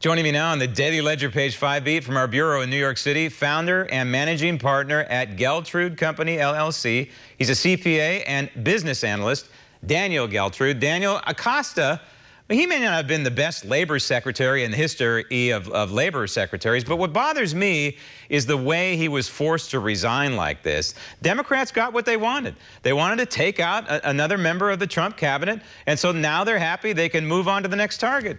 Joining me now on the Daily Ledger Page 5 beat from our bureau in New York City, founder and managing partner at Geltrude Company, LLC. He's a CPA and business analyst, Daniel Geltrude. Daniel Acosta, he may not have been the best labor secretary in the history of labor secretaries, but what bothers me is the way he was forced to resign like this. Democrats got what they wanted. They wanted to take out another member of the Trump cabinet, and so now they're happy they can move on to the next target.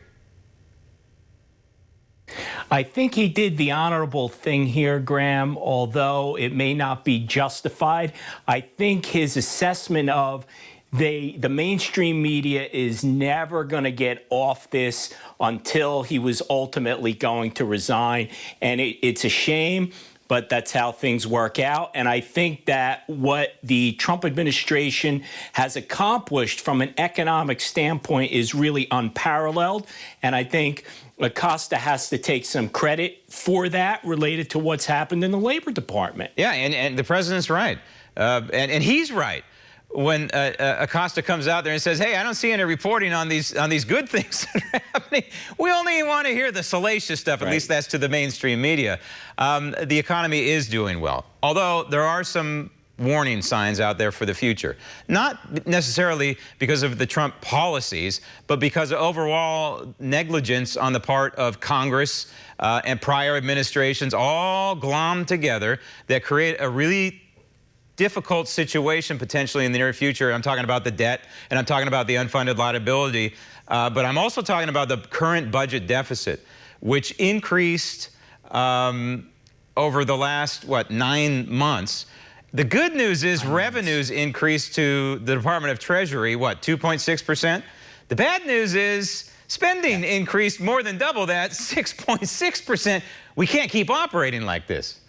I think he did the honorable thing here, Graham, although it may not be justified. I think his assessment of the mainstream media is never going to get off this until he was ultimately going to resign. And it's a shame, but that's how things work out. And I think that what the Trump administration has accomplished from an economic standpoint is really unparalleled. And I think Acosta has to take some credit for that related to what's happened in the Labor Department. Yeah, and the president's right. And he's right. When Acosta comes out there and says, hey, I don't see any reporting on these good things that are happening. We only want to hear the salacious stuff, at least that's to the mainstream media. The economy is doing well, although there are some warning signs out there for the future. Not necessarily because of the Trump policies, but because of overall negligence on the part of Congress and prior administrations, all glommed together, that create a really difficult situation potentially in the near future. I'm talking about the debt, and I'm talking about the unfunded liability, but I'm also talking about the current budget deficit, which increased over the last, 9 months. The good news is revenues increased to the Department of Treasury, 2.6%? The bad news is spending increased more than double that, 6.6%. We can't keep operating like this.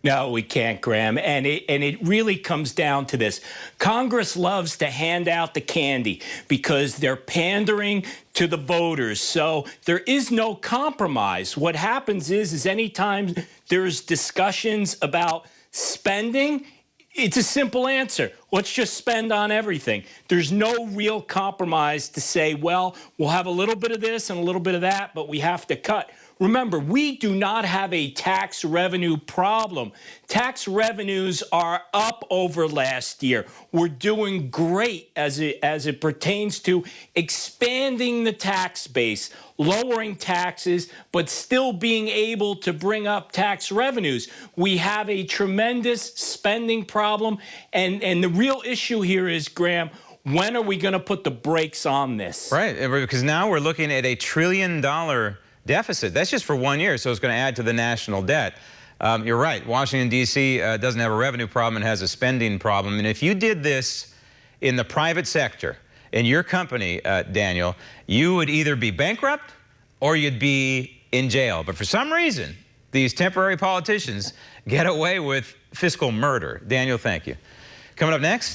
No, we can't, Graham. And it really comes down to this. Congress loves to hand out the candy because they're pandering to the voters. So there is no compromise. What happens is anytime there's discussions about spending, it's a simple answer. Let's just spend on everything. There's no real compromise to say, well, we'll have a little bit of this and a little bit of that, but we have to cut. Remember, we do not have a tax revenue problem. Tax revenues are up over last year. We're doing great as it pertains to expanding the tax base, lowering taxes, but still being able to bring up tax revenues. We have a tremendous spending problem, and the real issue here is, Graham, when are we going to put the brakes on this? Right, because now we're looking at $1 trillion deficit. That's just for 1 year, so it's going to add to the national debt. You're right. Washington, D.C. Doesn't have a revenue problem and has a spending problem. And if you did this in the private sector, in your company, Daniel, you would either be bankrupt or you'd be in jail. But for some reason, these temporary politicians get away with fiscal murder. Daniel, thank you. Coming up next.